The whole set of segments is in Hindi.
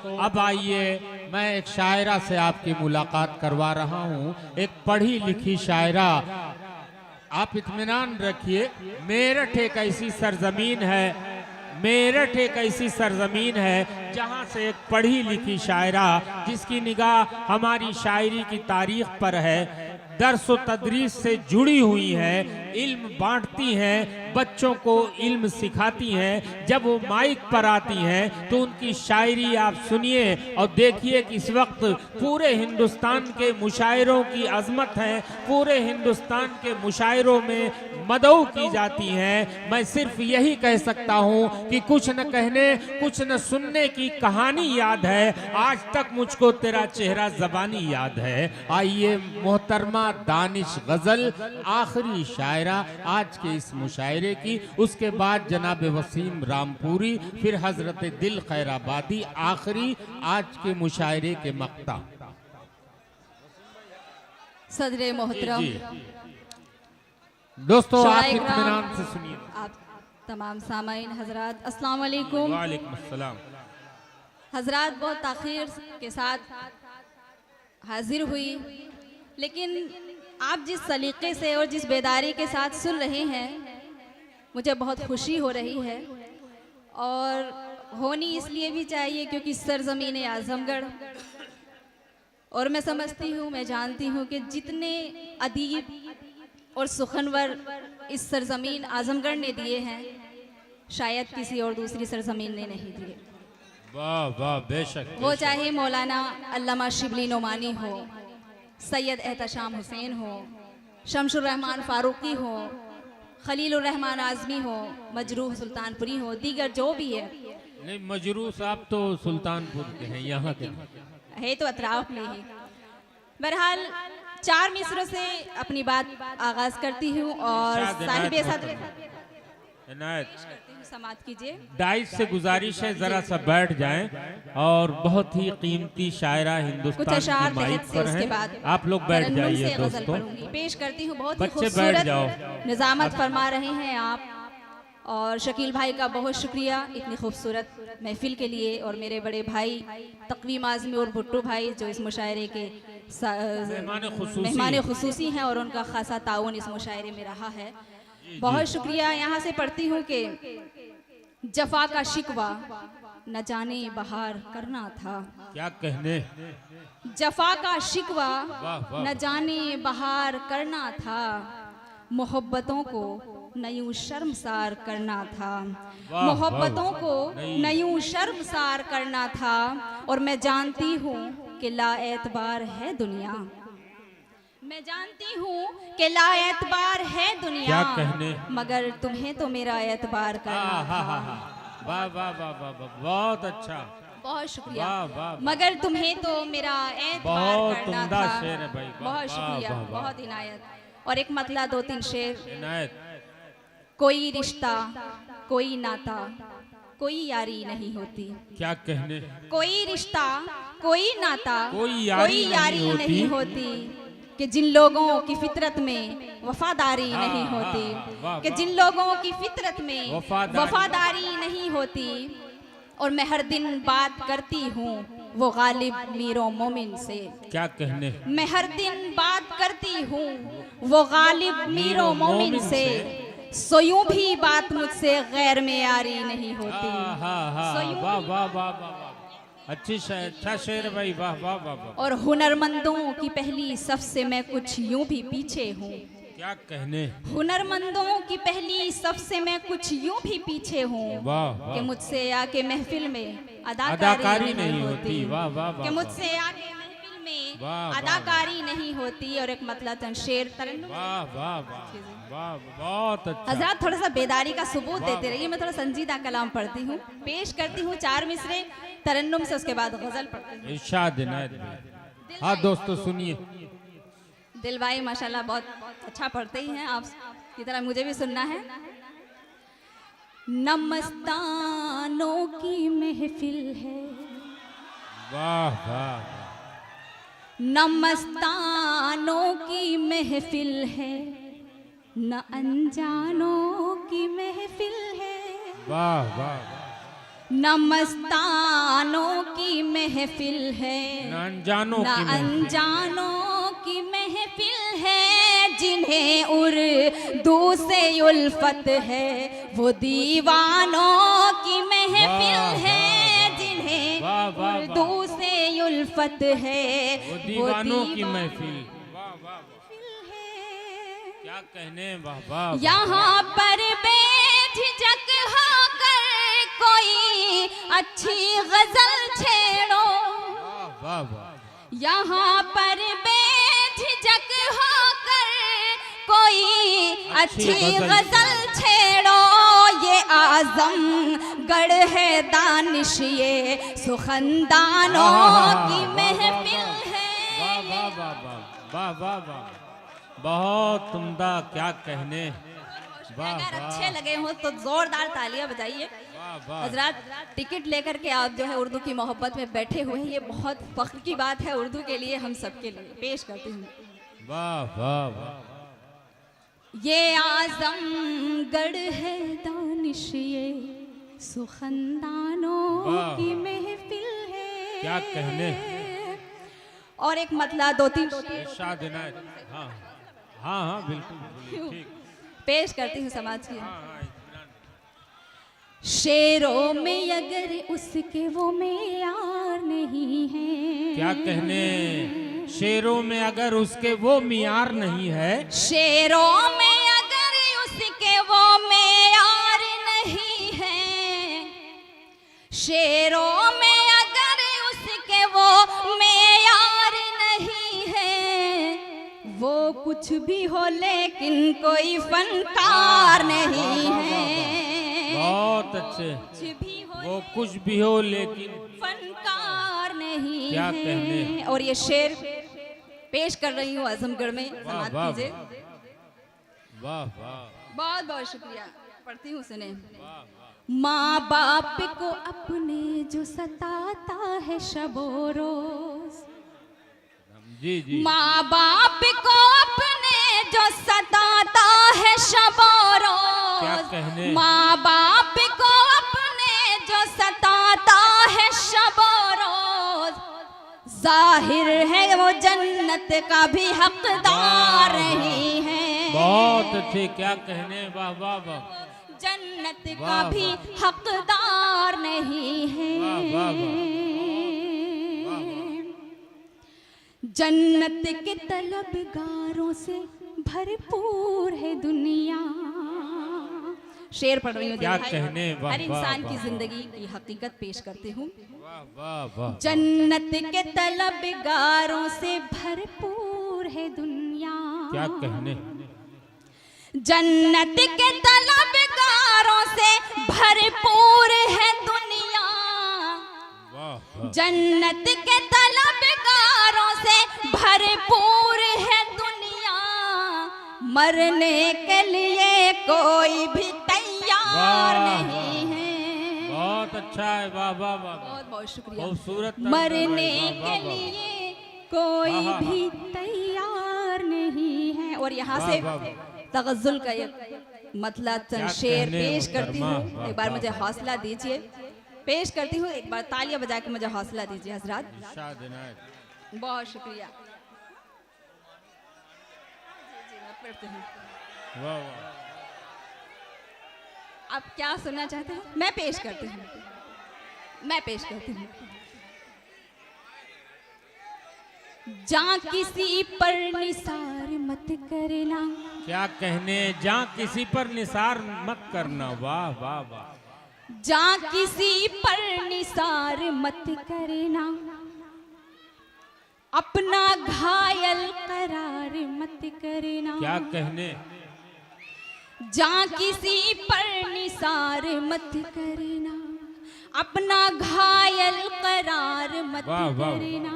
अब आइए मैं एक शायरा से आपकी मुलाकात करवा रहा हूँ। एक पढ़ी लिखी शायरा, आप इत्मीनान रखिए। मेरठ एक ऐसी सरजमीन है, मेरठ एक ऐसी सरजमीन है जहाँ से एक पढ़ी लिखी शायरा जिसकी निगाह हमारी शायरी की तारीख पर है, दर्स व तदरीस से जुड़ी हुई है, इल्म बांटती हैं, बच्चों को इल्म सिखाती हैं। जब वो माइक पर आती हैं तो उनकी शायरी आप सुनिए और देखिए कि इस वक्त पूरे हिंदुस्तान के मुशायरों की अजमत है, पूरे हिंदुस्तान के मुशायरों में मदऊ की जाती हैं। मैं सिर्फ यही कह सकता हूँ कि कुछ न कहने कुछ न सुनने की कहानी याद है, आज तक मुझको तेरा चेहरा ज़बानी याद है। आइए मोहतरमा दानिश गजल, आखिरी शायरा आज के इस मुशायरे की, उसके बाद जनाब वसीम रामपुरी, फिर हजरत दिल खैराबादी, आखिरी आज के मुशायरे के मक्ता। सदरे मोहतरम, दोस्तों आप इत्मीनान से सुनिए। आप तमाम सामाईन हजरात, अस्सलाम वालेकुम। वालेकुम अस्सलाम। हजरात बहुत ताखीर के साथ हाजिर हुई, लेकिन आप जिस सलीके से और जिस बेदारी के साथ सुन रहे हैं मुझे बहुत खुशी हो रही है, और होनी इसलिए भी चाहिए क्योंकि सरजमीन आजमगढ़, और मैं समझती हूँ, मैं जानती हूँ कि जितने अदीब और सुखनवर इस सरजमीन आजमगढ़ ने दिए हैं शायद किसी और दूसरी सरजमीन ने नहीं दिए। वाह वाह, बेशक। वो चाहे मौलाना अल्लामा शिबली नोमानी हो, सैयद एहतशाम हुसैन हो, शमशुर रहमान फारूकी हो, खलीलुर रहमान आजमी हो, मजरूह सुल्तानपुरी हो, दीगर जो भी है। नहीं, मजरूह साहब तो सुल्तानपुर के हैं, यहाँ के है तो अतराफ में ही। बहरहाल 4 मिसरों से अपनी बात आगाज करती हूँ और साहिब सदर समात कीजिए। डाइस से गुजारिश है जरा सा बैठ जाएं, और बहुत ही कीमती शायरा हिंदुस्तान की माइक पर है, आप लोग बैठ जाइए दोस्तों। पेश करती हूँ, बहुत ही खूबसूरत निजामत फरमा रहे हैं आप, और शकील भाई का बहुत शुक्रिया इतनी खूबसूरत महफिल के लिए, और मेरे बड़े भाई तकवीम आजमी और भुट्टो भाई जो इस मुशायरे के मेहमान खुसूसी हैं, और उनका खासा ताउन इस मुशायरे में रहा है। बहुत शुक्रिया। यहाँ से पढ़ती हूँ कि जफा का शिकवा न जाने बहार करना था। क्या कहने, जफा का शिकवा न जाने बहार करना था, मोहब्बतों को नयूं शर्मसार करना था, मोहब्बतों को नयूं शर्मसार करना था। और मैं जानती हूँ कि लाएतबार है दुनिया, मैं जानती हूँ कि लाएतबार है दुनिया, क्या कहने, मगर तुम्हें तो मेरा एतबार करना था। वाह वाह वाह वाह, बहुत अच्छा, बहुत शुक्रिया। वाह, मगर तुम्हें तो मेरा एतबार करना था। शेर है भाई, बहुत शुक्रिया, बहुत इनायत। और एक मतला 2-3 शेर। इनायत। कोई रिश्ता, कोई नाता, कोई यारी नहीं होती। क्या कहने, कोई रिश्ता, कोई नाता, कोई यारी नहीं होती, कि जिन लोगों की फितरत में वफादारी नहीं होती, कि जिन लोगों की फितरत में वफादारी नहीं होती। और मैं हर दिन बात करती हूँ वो गालिब मीरो मोमिन से। क्या कहने, मैं हर दिन बात करती हूँ वो गालिब मीरो मोमिन से, सो यूं भी बात मुझसे गैर में यारी नहीं होती। वाह वाह वाह, अच्छा शेर भाई, वाह वाह वाह। और हुनरमंदों की पहली सफ से मैं कुछ यूं भी पीछे हूँ। क्या कहने, हुनरमंदों की पहली सफ से मैं कुछ यूं भी पीछे हूँ, कि मुझसे आके महफिल में अदाकारी नहीं होती। वाह वाह, कि मुझसे आके महफिल में अदाकारी नहीं होती। और एक मतलब शेर तरन्नुम। वाह वाह वाह, बहुत अच्छा। हज़रात थोड़ा सा बेदारी का सबूत देते रहिए, मैं थोड़ा संजीदा कलाम पढ़ती हूँ, पेश करती हूँ 4 मिसरे तरन्नुम से, उसके बाद गजल पढ़ती हूँ। इरशाद इनायत। हाँ दोस्तों सुनिए। दिल भाई माशाल्लाह बहुत अच्छा पढ़ते ही हैं, आप की तरह मुझे भी सुनना है। नमस्तानों की महफिल है, वाह वाह, नमस्तानों की महफिल है, न अनजानों की महफिल है। वाह वाह, न मस्तानों की महफिल है, न अनजानों न की महफिल। अनजानों की महफिल है, जिन्हें उर्दू से उल्फत है वो दीवानों की महफिल वाह, है, जिन्हें वाह, वाह, वाह। उर्दू से उल्फत है वो दीवानों की दीवानों महफिल। वाह वाह है। क्या कहने, वाह वाह वाह। यहाँ पर बेझिझक होकर कोई अच्छी गजल छेड़ो, वाह वाह वाह। यहाँ पर बेझिझक होकर कोई अच्छी गजल छेड़ो, ये आजमगढ़ है दानिश, ये सुखनदानों की महफिल है। वाह वाह वाह वाह वाह वाह वाह, बहुत उम्दा, क्या कहने, वाह अगर वाह अच्छे लगे हो तो जोरदार तालियां बजाइए। वाह वाह। हजरात, टिकट लेकर के आप जो है उर्दू की मोहब्बत में बैठे हुए हैं, ये बहुत फख्र की बात है उर्दू के लिए, हम सबके लिए। पेश करती हूँ, वाह वाह वाह। ये आजमगढ़ है दानिश, ये सुखनदानों वाह। की महफिल है। क्या कहने। और एक मतला दो तीन इरशाद इनायत। हाँ हाँ हाँ बिल्कुल बोलिए, ठीक। पेश करती हूँ समाज की। हाँ हाँ इत्मीनान। शेरों में अगर उसके वो मेयार नहीं है, क्या कहने, शेरों में अगर उसके वो मियार नहीं है, शेरों में अगर उसके वो मेयार नहीं है, शेरों में अगर उसके वो मेयार नहीं है, वो कुछ भी हो लेकिन कोई फनकार नहीं है। बहुत अच्छे। कुछ भी हो वो कुछ भी हो लेकिन फनकार नहीं क्या है। कहने। और ये शेर पेश कर रही हूँ आजमगढ़ में, वाह समाप्त वाह कीजिए। वाह वाह बहुत बहुत शुक्रिया, पढ़ती हूँ सुने। वाह। माँ बाप को अपने जो सताता है शबो रोज, जी जी। माँ बाप को अपने जो सताता है शबो क्या रोज, कहने। माँ बाप को अपने जो सताता है शबो रोज, जाहिर है वो जन्नत का भी हकदार नहीं है। बहुत अच्छे, क्या कहने, वाह वाह वाह। जन्नत का वाह, भी वाह। हकदार नहीं है। वाह, वाह, जन्नत के तलबगारों से भरपूर है दुनिया। शेर पढ़ रही हूँ, क्या भाई। कहने, वाह, हर इंसान वाह, की वाह। जिंदगी की हकीकत पेश करती हूँ। वाह वाह वाह। जन्नत के तलबगारों से भरपूर है दुनिया। क्या कहने। जन्नत के तलबगारों से भरपूर है दुनिया। वाह वाह। जन्नत के तलबगारों से भरपूर है दुनिया। मरने के लिए कोई भी तैयार वाह, नहीं है। बहुत अच्छा है, वाह वाह वाह। बहुत बहुत शुक्रिया। खूबसूरत। मरने वाह, के वाह, वाह। लिए कोई हाँ, हाँ, भी तैयार नहीं है। और यहाँ वाह, से वाह, वाह। तगज़ुल का एक मतलब क्या शेर कहने, पेश करती हूँ। मोहतरमा, वाह, एक बार वाह, मुझे वाह। हौसला दीजिए। पेश करती हूँ, एक बार तालियां बजा के मुझे हौसला दीजिए हजरात। इरशाद इनायत। बहुत शुक्रिया। जी, मैं पढ़ती हूँ। वाह वाह। आप क्या सुनना चाहते हैं? मैं पेश करती हूँ, मैं पेश करती हूँ। जा किसी पर निसार मत करना। क्या कहने, जहाँ किसी पर निसार मत करना। वाह वाह वाह। जा किसी पर निसार मत करना। अपना घायल करार मत करना। क्या कहने। जा किसी पर निसार मत करना। अपना घायल करार मत वाह, वाह। करना।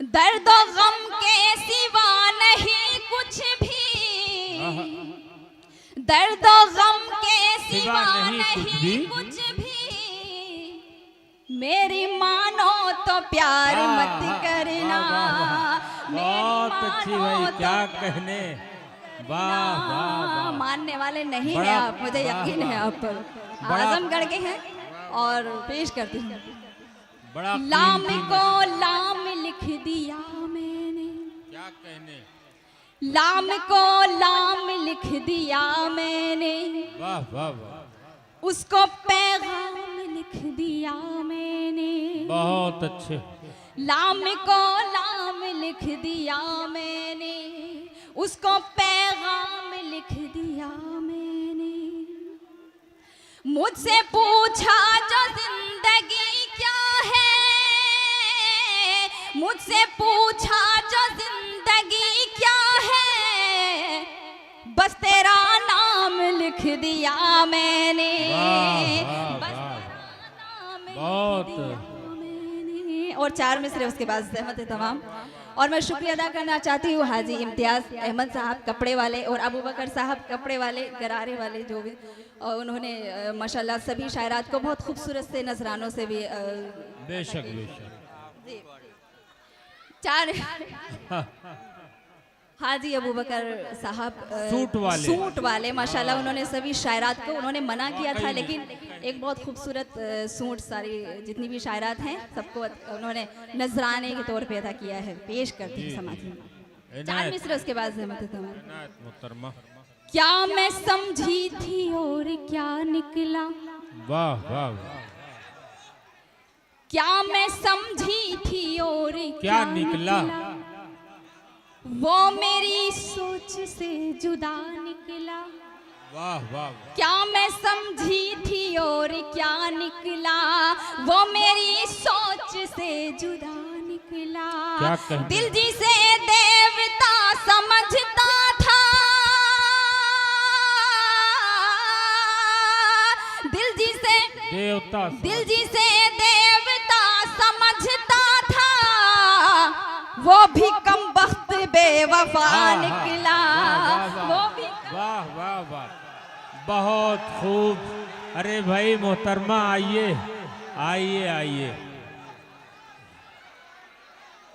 दर्द और गम के सिवा नहीं कुछ भी। दर्द और गम के सिवा नहीं कुछ भी। मेरी मानो तो प्यार मत करना। बहुत अच्छी भाई, क्या कहने, वाह, वाह, वाह। मानने वाले नहीं है बड़ा- आप, मुझे यकीन है आप पर। बड़ा- आजमगढ़ के हैं और पेश करती हूँ। बड़ा लाम कीमती को लाम लिख दिया मैंने, क्या कहने। लाम को लाम लिख दिया मैंने, वाह वाह वाह, उसको पैगाम लिख दिया मैंने। बहुत अच्छे। लाम को लाम लिख दिया मैंने, उसको पैगाम लिख दिया मैंने। मुझसे पूछा जो जिंदगी क्या है, मुझसे पूछा जो जिंदगी क्या है, बस तेरा नाम लिख दिया मैंने। वाह, वाह, बस वाह। तेरा नाम लिख बहुत। दिया मैंने। और 4 मिसरे उसके बाद सहमत है तमाम। और मैं शुक्रिया अदा करना चाहती हूँ हाजी इम्तियाज़ अहमद साहब कपड़े वाले और अबू बकर साहब कपड़े वाले गरारे वाले जो भी, और उन्होंने माशाल्लाह सभी शायरात को बहुत खूबसूरत से नजरानों से भी बेशक बेशक। जी। 4 हाजी अबू बकर साहब सूट वाले माशाल्लाह उन्होंने सभी शायरात को उन्होंने मना किया था, लेकिन एक बहुत खूबसूरत सूट सारी जितनी भी शायरात हैं सबको उन्होंने नजराने के तौर पे अदा किया है। पेश करती हूँ समाज में 4 मिसरे उसके बाद सहमत है मुहतरमा। क्या मैं समझी थी और क्या निकला, वाह वाह वाह, क्या मैं समझी थी और क्या निकला। वो मेरी सोच से जुदा निकला। वाह वाह, क्या मैं समझी थी और क्या निकला, वो मेरी सोच से जुदा निकला। क्या कहने? दिल जिसे देवता समझता था, दिल जिसे देवता समझता था, वो भी कम वक्त बेवफा निकला। वो भी वाह वाह वाह, बहुत खूब। अरे भाई मोहतरमा आइए आइए आइए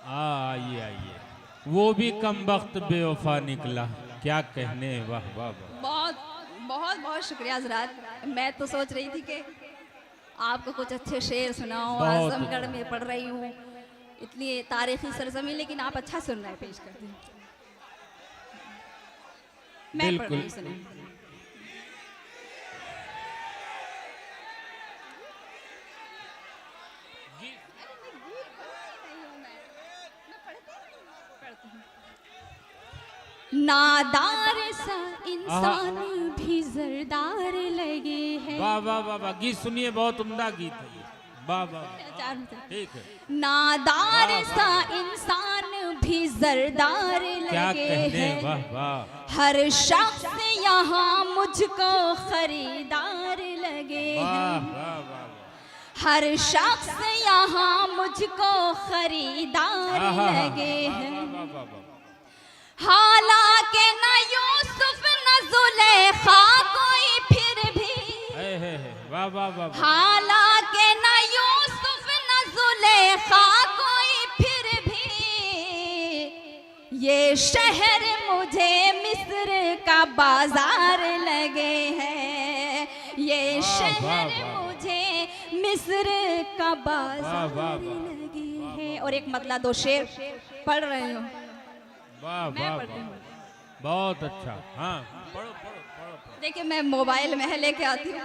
आइए आइए, वो भी कम वक्त बेवफा निकला। क्या कहने। वाह वाह वाह, बहुत बहुत बहुत शुक्रिया हजरात। मैं तो सोच रही थी कि आपको कुछ अच्छे शेर सुनाऊं, बहुत। आजमगढ़ में पढ़ रही हूँ इतनी तारीखी सरजमीन, लेकिन आप अच्छा सुन रहे हैं। पेश करती हूँ मैं पढ़ रही हूँ, सुनिए। नादार सा इंसान भी जरदार लगे हैं। वाह वाह वाह वाह, गीत सुनिए, बहुत उम्दा गीत है ये। वाह वाह, ठीक है। नादार सा इंसान भी जरदार क्या लगे कहने। हैं। वाह वाह, हर शख्स यहाँ मुझको खरीदार लगे वाह हैं। वाह वाह, हर शख्स यहाँ मुझको खरीदार लगे हैं। हालांकि न यूसुफ न जुलेखा कोई फिर भी, वाह वाह वाह, हालांकि न यूसुफ न जुलेखा कोई फिर भी, ये शहर मुझे मिस्र का बाजार लगे हैं। ये शहर मुझे मिस्र का बाजार लगे हैं। और एक मतलब 2 शेर पढ़ रही हूँ। वाह वाह वाह, बहुत अच्छा। हाँ पढ़ो पढ़ो पढ़ो। देखिए मैं मोबाइल में लेके आती हूँ।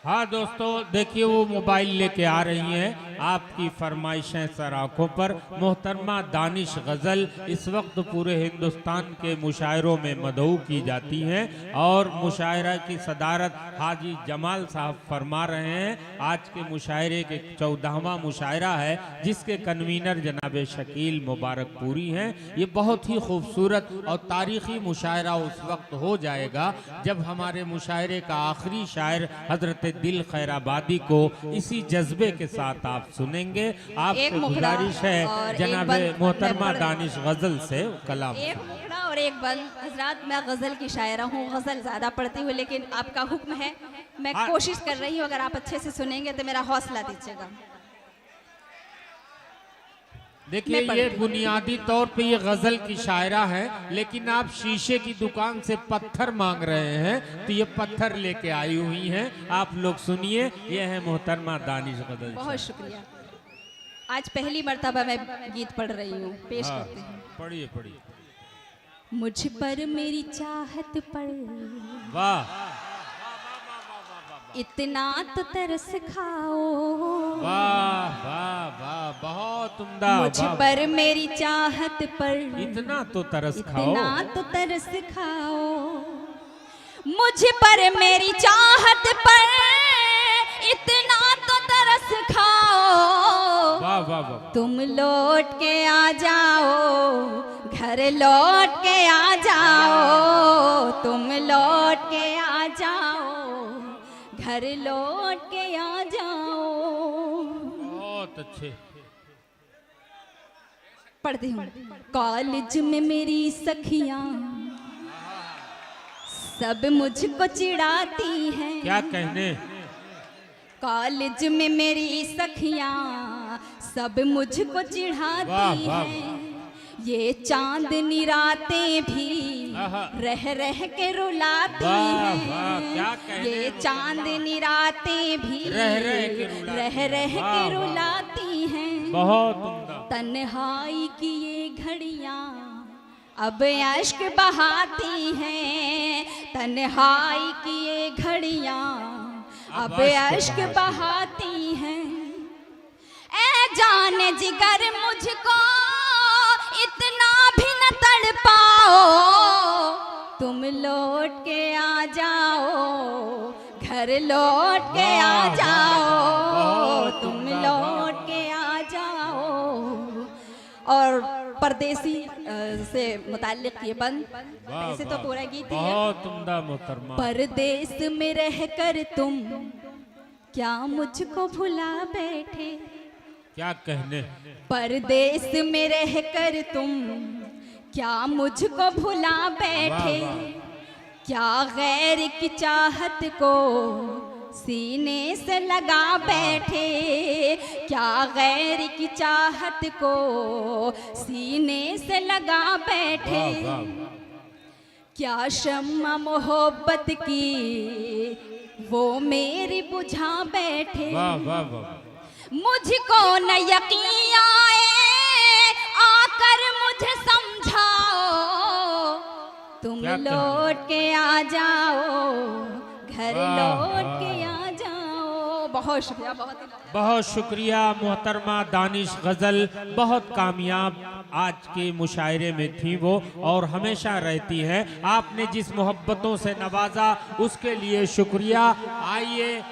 हाँ दोस्तों देखिए, वो मोबाइल लेके आ रही हैं। आपकी फरमाइशें सर आंखों पर। मोहतरमा दानिश गज़ल इस वक्त पूरे हिंदुस्तान के मुशायरों में मदऊ की जाती हैं और मुशायरा की सदारत हाजी जमाल साहब फरमा रहे हैं। आज के मुशायरे के 14वां मुशायरा है, जिसके कन्वीनर जनाब शकील मुबारकपुरी हैं। ये बहुत ही खूबसूरत और तारीख़ी मुशायरा उस वक्त हो जाएगा जब हमारे मुशायरे का आखिरी शायर हजरत दिल खैराबादी को इसी जज्बे के साथ आप सुनेंगे। आपसे गुजारिश है जनाब मोहतरमा दानिश गजल से कलाम। एक मुखड़ा और एक बंद। हजरात मैं गजल की शायरा हूँ, गजल ज्यादा पढ़ती हूँ, लेकिन आपका हुक्म है, मैं कोशिश कर रही हूँ। अगर आप अच्छे से सुनेंगे तो मेरा हौसला दीजिएगा। देखिए मैं ये पढ़ती हूँ। बुनियादी तौर पे ये गजल की शायरा है, लेकिन आप शीशे की दुकान से पत्थर मांग रहे हैं तो ये पत्थर लेके आई हुई हैं। आप लोग सुनिए, ये है मोहतरमा दानिश गजल। बहुत शुक्रिया। आज पहली मर्तबा मैं गीत पढ़ रही हूँ, पेश हाँ, करती हूँ। पढ़िए पढ़िए। मुझ पर मेरी चाहत पर वाह इतना तो तरस खाओ, वाह वाह वाह, बहुत उम्दा। मुझ वाह, पर मेरी चाहत पर इतना तो तरस खाओ। इतना तो तरस खाओ, मुझ पर मेरी चाहत पर इतना तो तरस खाओ। वाह वाह वाह, तुम लौट के आ जाओ, घर लौट के आ जाओ, तुम लौट के आ जाओ, घर लौट के आ जाओ। बहुत अच्छे। पढ़ती हूँ। कॉलेज में मेरी सखियाँ सब मुझको चिढ़ाती हैं। क्या कहने। कॉलेज में मेरी सखियाँ सब मुझको चिढ़ाती वाह, वाह, हैं। ये चांदनी रातें भी आहा। रह रह के रुलाती वाह, हैं। वाह, क्या कहने। ये चांदनी रातें भी रह रह के रुलाती रह हैं। रह वाह, के वाह। रुलाती हैं। बहुत उम्दा। तन्हाई की ये घड़ियाँ अब अश्क बहाती हैं। तन्हाई की ये घड़ियाँ अब अश्क बहाती हैं। ऐ जाने जिगर मुझको इतना भी न तड़पाओ, तुम लौट के आ जाओ, घर लौट के आ जाओ, तुम लौट के आ जाओ। और परदेसी से मुताल्लिक ये बंद, ऐसे तो पूरा गीत ही है। बहुत उम्दा मोहतरमा। परदेस में रहकर तुम क्या मुझको भुला बैठे। क्या कहने। परदेस में रहकर तुम क्या मुझको भुला बैठे। वाह, वाह। क्या गैर की चाहत को सीने से लगा बैठे। क्या गैर की चाहत को सीने से लगा बैठे। वाह, वाह, वाह। क्या शम्मा मोहब्बत की वो मेरी बुझा बैठे। वाह वाह वाह, मुझको न यकीन आए आकर मुझे समझाओ, तुम क्या कहने? लौट के आ जाओ, घर वाह, लौट के वाह। आ जाओ। बहुत शुक्रिया, बहुत शुक्रिया मोहतरमा दानिश गजल। बहुत कामयाब आज के मुशायरे में थी वो, और हमेशा रहती हैं। आपने जिस मोहब्बतों से नवाजा उसके लिए शुक्रिया। आइए